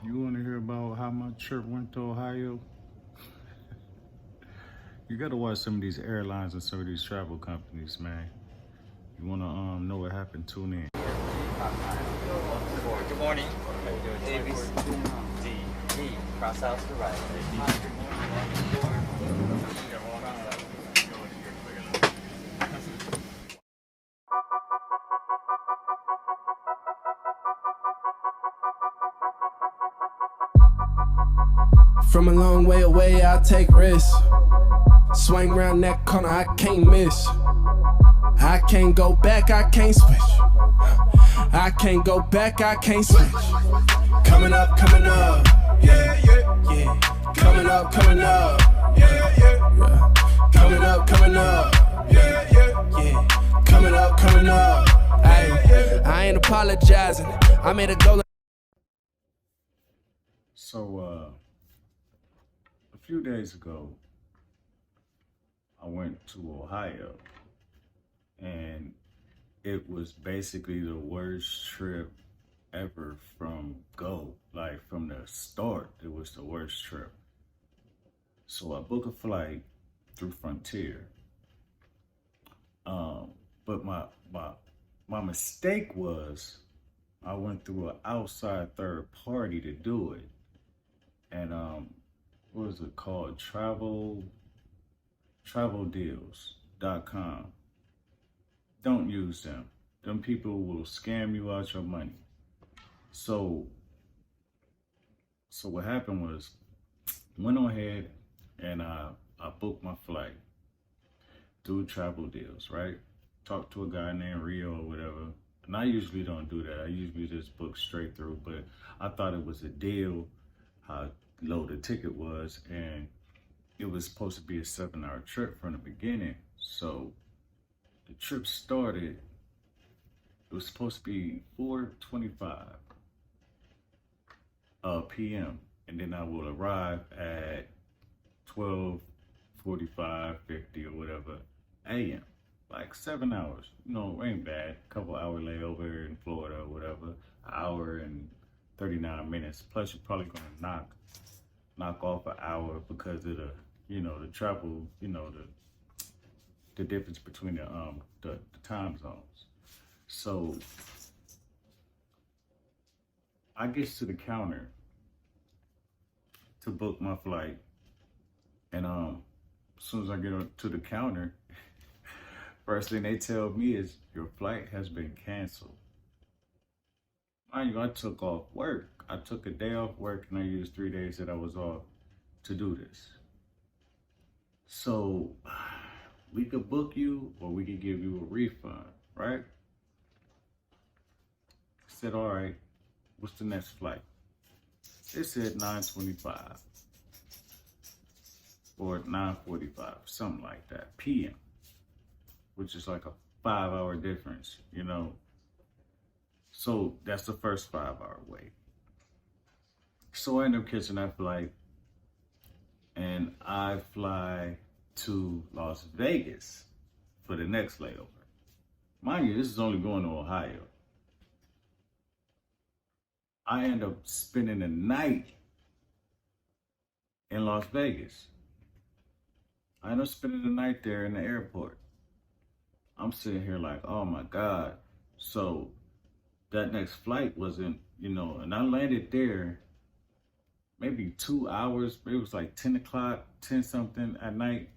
You want to hear about how my trip went to Ohio? You got to watch some of these airlines and some of these travel companies, man. You want to know what happened? Tune in. Good morning. How you doing, Davies? D. Cross house to right. From a long way away, I take risks. Swing round that corner, I can't miss. I can't go back, I can't switch. I can't go back, I can't switch. Coming up, yeah, yeah, yeah. Coming up, yeah, yeah, yeah. Coming up, yeah, yeah, yeah. Coming up, ay. I ain't apologizing. I made a goal. So, a few days ago, I went to Ohio, and it was basically the worst trip ever from go. Like from the start, it was the worst trip. So I booked a flight through Frontier. But my mistake was I went through an outside third party to do it. And what was it called? Traveldeals.com. Don't use them. Them people will scam you out your money. So what happened was, went on ahead and I booked my flight through Travel Deals, right? Talked to a guy named Rio or whatever. And I usually don't do that. I usually just book straight through, but I thought it was a deal how low the ticket was, and it was supposed to be a 7-hour trip from the beginning. So the trip started, it was supposed to be 4:25 p.m. and then I will arrive at 12:45, 50 or whatever a.m. Like 7 hours. You know, ain't bad. Couple hour layover in Florida or whatever. An hour and 39 minutes. Plus you're probably gonna knock off an hour because of the, the travel, the difference between the time zones. So I get to the counter to book my flight, and as soon as I get up to the counter, first thing they tell me is your flight has been canceled. Mind you, I took off work. I took a day off work and I used 3 days that I was off to do this. So we could book you or we could give you a refund, right? I said, all right, what's the next flight? It said 9:25 or 9:45, something like that, p.m., which is like a 5-hour difference, So that's the first 5-hour wait. So I end up catching that flight and I fly to Las Vegas for the next layover. Mind you, this is only going to Ohio. I end up spending the night in Las Vegas. I end up spending the night there in the airport. I'm sitting here like, oh my God. So that next flight wasn't, and I landed there maybe 2 hours, maybe it was like 10 o'clock, 10 something at night.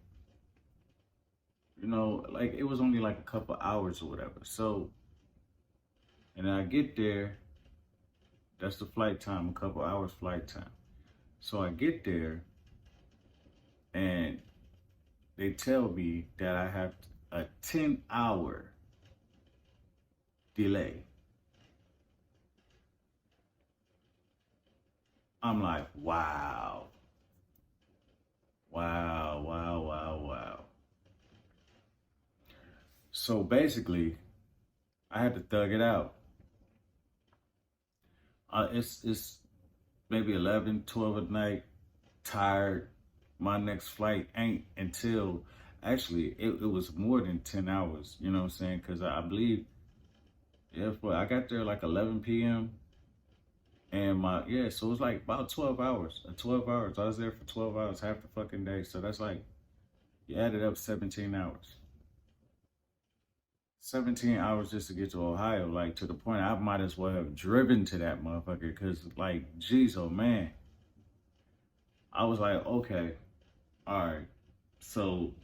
Like it was only like a couple hours or whatever. So, and then I get there, that's the flight time, a couple hours flight time. So I get there and they tell me that I have a 10-hour delay. I'm like, wow. So basically, I had to thug it out. It's maybe 11, 12 at night, tired. My next flight ain't until, actually, it was more than 10 hours, you know what I'm saying? Because I believe, I got there like 11 p.m. And so it was like about 12 hours. 12 hours. I was there for 12 hours, half the fucking day. So that's like, you added up 17 hours. 17 hours just to get to Ohio, like to the point I might as well have driven to that motherfucker, because like, geez, oh man. I was like, okay, all right. So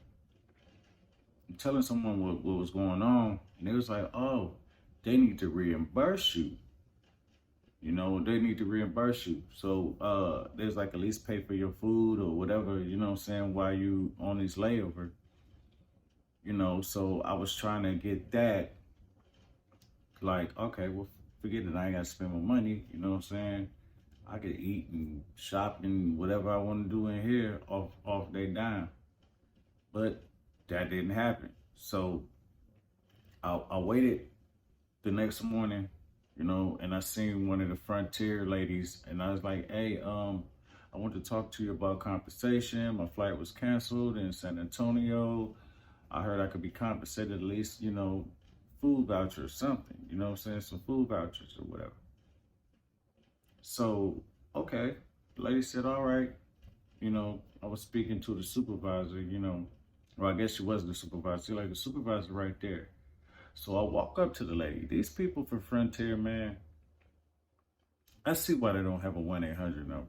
I'm telling someone what was going on, and they was like, oh, they need to reimburse you. You know, they need to reimburse you. So there's like at least pay for your food or whatever, you know what I'm saying, while you on this layover. You know, so I was trying to get that, like, okay, well, forget it. I ain't got to spend my money. You know what I'm saying? I could eat and shop and whatever I want to do in here off their dime. But that didn't happen. So I waited the next morning, you know, and I seen one of the Frontier ladies, and I was like, hey, I want to talk to you about compensation. My flight was canceled in San Antonio. I heard I could be compensated at least, you know, food voucher or something, you know what I'm saying? Some food vouchers or whatever. So, okay, the lady said, all right. You know, I was speaking to the supervisor, you know, well, I guess she wasn't the supervisor. She like, the supervisor right there. So I walk up to the lady. These people for Frontier, man, I see why they don't have a 1-800 number.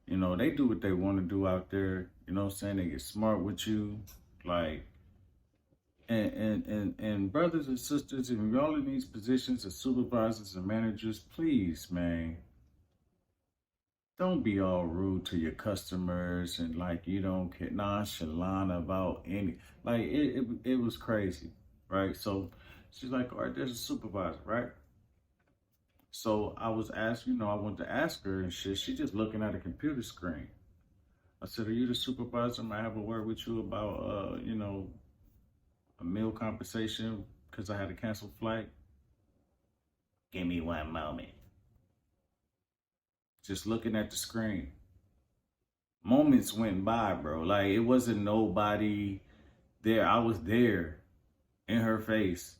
You know, they do what they want to do out there. You know what I'm saying? They get smart with you. Like, and brothers and sisters, if you're all in these positions as supervisors and managers, please, man, don't be all rude to your customers and like you don't get nonchalant about any, like it was crazy, right? So she's like, all right, there's a supervisor, right? So I was asked, you know, I went to ask her and shit. She just looking at a computer screen. I said, are you the supervisor? Might I have a word with you about, you know, a meal compensation because I had a canceled flight? Give me one moment. Just looking at the screen. Moments went by, bro. Like, it wasn't nobody there. I was there in her face,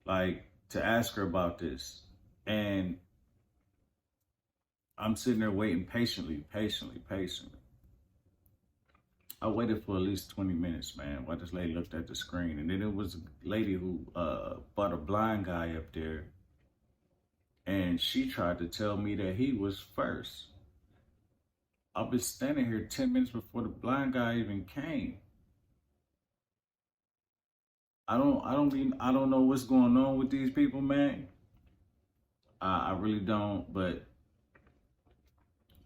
like, to ask her about this. And I'm sitting there waiting patiently. I waited for at least 20 minutes, man, while this lady looked at the screen. And then there was a lady who brought a blind guy up there. And she tried to tell me that he was first. I've been standing here 10 minutes before the blind guy even came. I don't know what's going on with these people, man. I really don't, but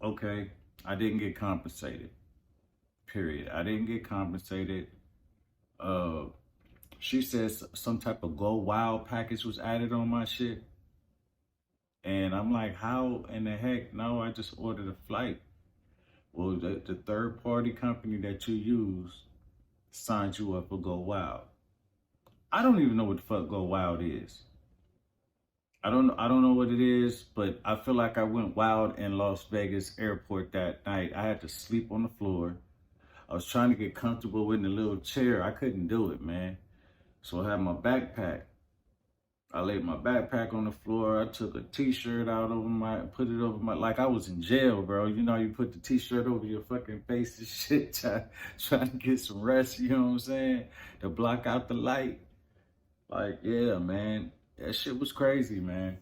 okay, I didn't get compensated. Period. I didn't get compensated. She says some type of Go Wild package was added on my shit. And I'm like, how in the heck? No, I just ordered a flight. Well, the third party company that you use signed you up for Go Wild. I don't even know what the fuck Go Wild is. I don't know what it is, but I feel like I went wild in Las Vegas airport that night. I had to sleep on the floor. I was trying to get comfortable in the little chair. I couldn't do it, man. So I had my backpack. I laid my backpack on the floor. I took a t-shirt out over put it over my, like I was in jail, bro. You know, you put the t-shirt over your fucking face and shit, trying to get some rest, you know what I'm saying? To block out the light. Like, yeah, man. That shit was crazy, man.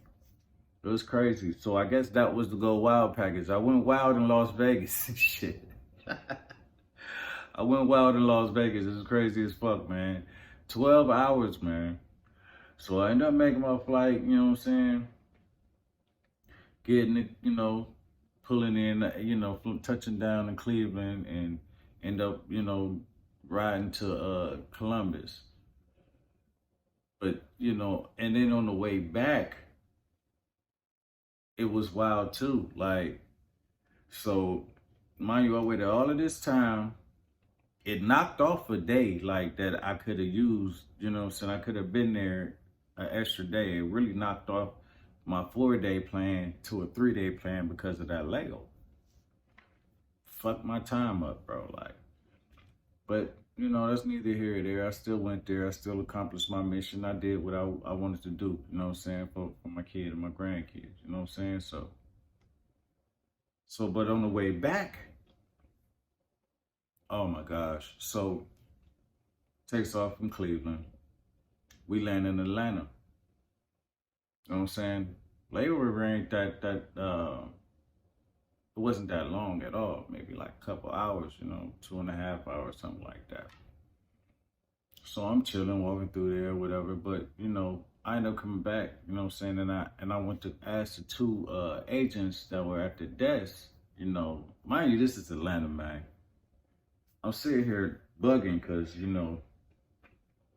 It was crazy. So I guess that was the Go Wild package. I went wild in Las Vegas and shit. I went wild in Las Vegas. It was crazy as fuck, man. 12 hours, man. So I ended up making my flight, you know what I'm saying? Getting it, you know, pulling in, you know, touching down in Cleveland and end up, you know, riding to Columbus. But, you know, and then on the way back, it was wild too. Like, so, mind you, I waited all of this time. It knocked off a day, like, that I could have used, you know what I'm saying? I could have been there an extra day. It really knocked off my 4-day plan to a 3-day plan because of that layover. Fucked my time up, bro. Like, but, you know, that's neither here or there. I still went there. I still accomplished my mission. I did what I wanted to do, you know what I'm saying, for my kid and my grandkids, you know what I'm saying? So, So, but on the way back, oh my gosh. So, takes off from Cleveland. We land in Atlanta. You know what I'm saying? Layover ain't it wasn't that long at all. Maybe like a couple hours, 2.5 hours, something like that. So I'm chilling, walking through there, whatever. But I ended up coming back. You know what I'm saying? And I went to ask the two agents that were at the desk. Mind you, this is Atlanta, man. I'm sitting here bugging because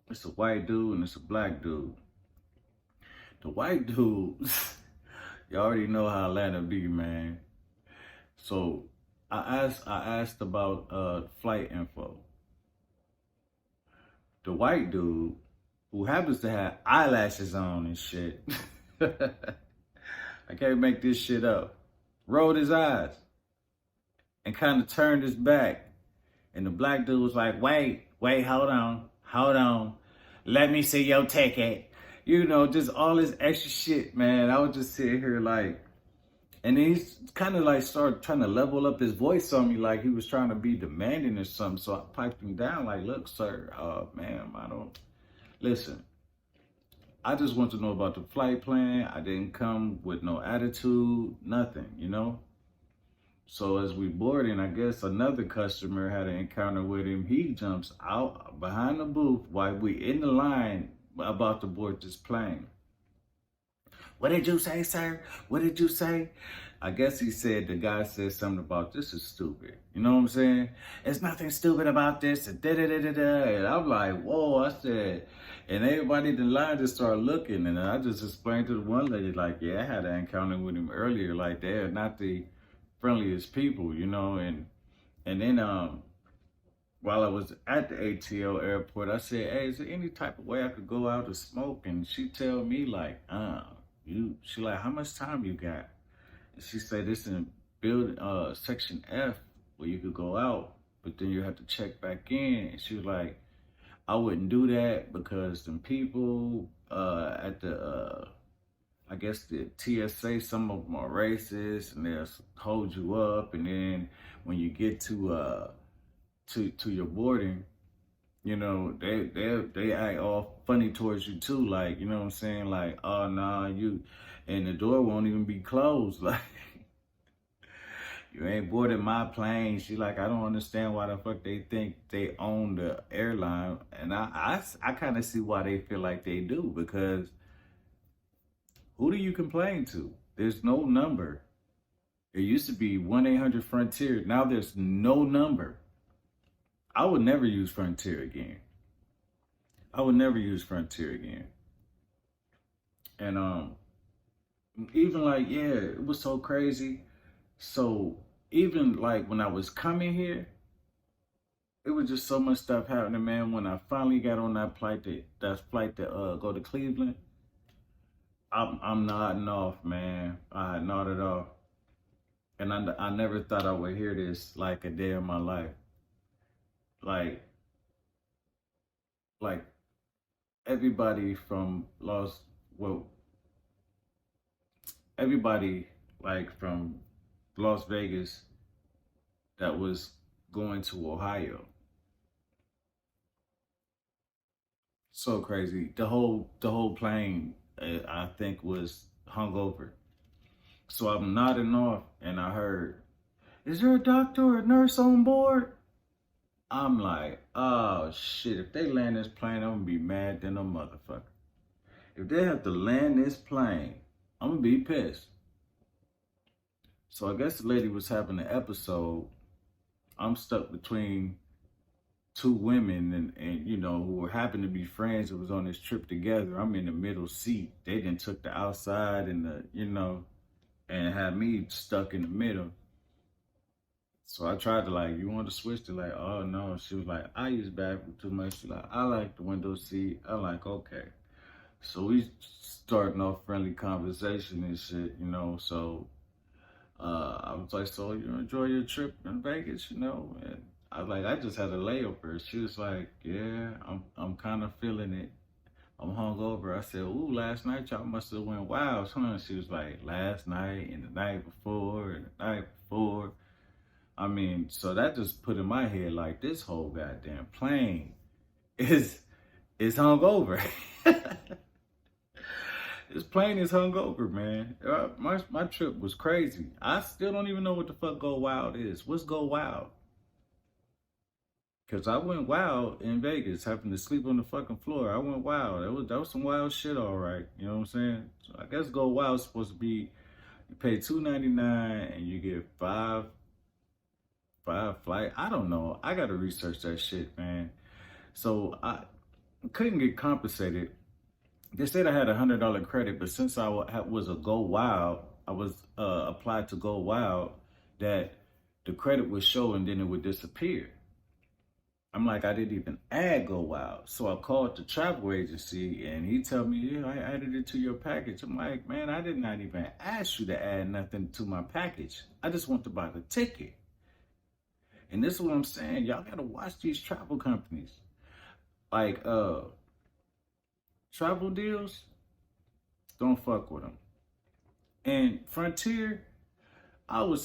it's a white dude and it's a black dude. The white dude, you already know how Atlanta be, man. So I asked about flight info. The white dude, who happens to have eyelashes on and shit, I can't make this shit up, rolled his eyes and kind of turned his back. And the black dude was like, wait, hold on. Let me see your ticket. Just all this extra shit, man. I was just sitting here like, and then he's kind of like started trying to level up his voice on me like he was trying to be demanding or something. So I piped him down like, look, sir, ma'am, listen, I just want to know about the flight plan. I didn't come with no attitude, nothing, So as we boarding, I guess another customer had an encounter with him. He jumps out behind the booth while we in the line about to board this plane. What did you say, sir? What did you say? I guess he said, the guy said something about, this is stupid. You know what I'm saying? There's nothing stupid about this. And And I'm like, whoa, I said, and everybody in the line just started looking. And I just explained to the one lady, like, yeah, I had an encounter with him earlier. Like, they're not the friendliest people, And then while I was at the ATL airport, I said, hey, is there any type of way I could go out to smoke? And she tell me like, she like, how much time you got? And she said, this in building section F where you could go out, but then you have to check back in. And she was like, I wouldn't do that because them people at the I guess the TSA, some of them are racist and they'll hold you up. And then when you get to your boarding, they act all funny towards you too. Like, you know what I'm saying? Like, oh, nah, and the door won't even be closed. Like, you ain't boarded my plane. She like, I don't understand why the fuck they think they own the airline. And I kind of see why they feel like they do, because who do you complain to? There's no number. It used to be 1-800-FRONTIER. Now there's no number. I would never use Frontier again. And even like, yeah, it was so crazy. So even like when I was coming here, it was just so much stuff happening, man. When I finally got on that flight to go to Cleveland, I'm nodding off, man. Not at all. And I never thought I would hear this like a day in my life. Like everybody from everybody like from Las Vegas that was going to Ohio. So crazy. The whole plane, I think, was hungover. So I'm nodding off and I heard, is there a doctor or a nurse on board? I'm like, oh shit, if they land this plane, I'm gonna be mad than a motherfucker. If they have to land this plane, I'm gonna be pissed. So I guess the lady was having an episode. I'm stuck between two women and who happened to be friends that was on this trip together. I'm in the middle seat. They then took the outside and and had me stuck in the middle. So I tried to like, you want to switch to like, oh no. She was like, I use bathroom too much. She like, I like the window seat. I'm like, okay. So we starting off friendly conversation and shit, So I was like, so you enjoy your trip in Vegas, And I was like, I just had a layover. She was like, yeah, I'm kind of feeling it. I'm hungover. I said, ooh, last night y'all must have went wild, huh? She was like, last night and the night before and the night before. I mean, so that just put in my head like this whole goddamn plane is hungover. This plane is hungover, man. My trip was crazy. I still don't even know what the fuck Go Wild is. What's Go Wild? Cause I went wild in Vegas, having to sleep on the fucking floor. I went wild. That was some wild shit, all right. You know what I'm saying? So I guess Go Wild is supposed to be you pay $2.99 and you get five flight. I don't know. I gotta research that shit, man. So I couldn't get compensated. They said I had $100 credit, but since I was a Go Wild, I was applied to Go Wild, that the credit would show and then it would disappear. I'm like, I didn't even add Go Wild. So I called the travel agency and he told me, yeah, I added it to your package. I'm like, man, I did not even ask you to add nothing to my package. I just want to buy the ticket. And this is what I'm saying. Y'all gotta watch these travel companies. Like, travel deals, don't fuck with them. And Frontier, I would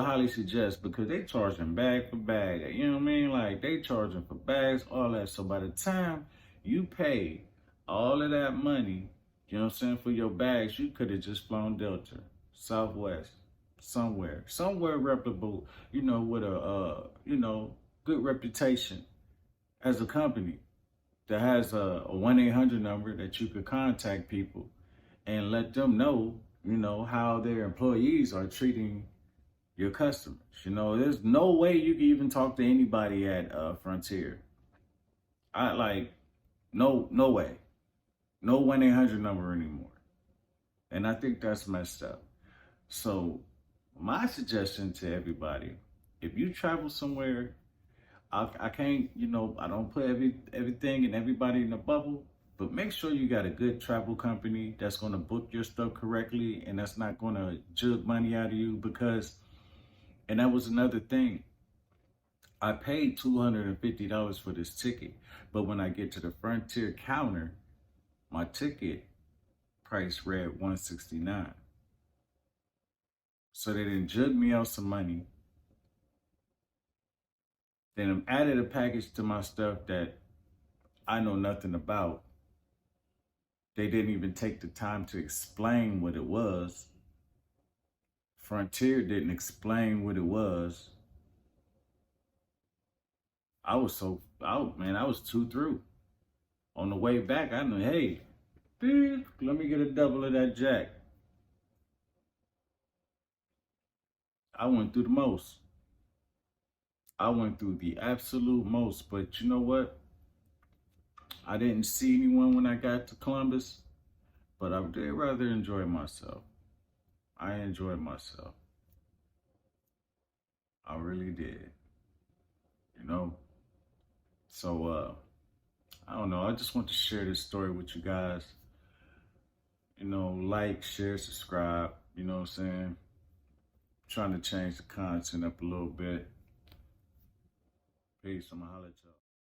highly suggest, because they charging bag for bag. You know what I mean? Like, they charging for bags, all that. So by the time you pay all of that money, you know what I'm saying, for your bags, you could have just flown Delta, Southwest, somewhere reputable, you know, with a good reputation as a company that has a 1-800 number that you could contact people and let them know, you know, how their employees are treating your customers. You know, there's no way you can even talk to anybody at Frontier. No way. No 1-800 number anymore. And I think that's messed up. So my suggestion to everybody, if you travel somewhere, I can't, you know, I don't put everything and everybody in a bubble, but make sure you got a good travel company that's going to book your stuff correctly and that's not going to jug money out of you. Because, and that was another thing, I paid $250 for this ticket, but when I get to the Frontier counter, my ticket price read $169. So they didn't jug me out some money. Then I added a package to my stuff that I know nothing about. They didn't even take the time to explain what it was. Frontier didn't explain what it was. I was too through. On the way back, I knew, hey, let me get a double of that Jack. I went through the most. I went through the absolute most, but you know what? I didn't see anyone when I got to Columbus, but I did rather enjoy myself. I enjoyed myself. I really did. You know? So, I don't know. I just want to share this story with you guys. You know, like, share, subscribe. You know what I'm saying? Trying to change the content up a little bit. Peace. I'm going to holler at y'all.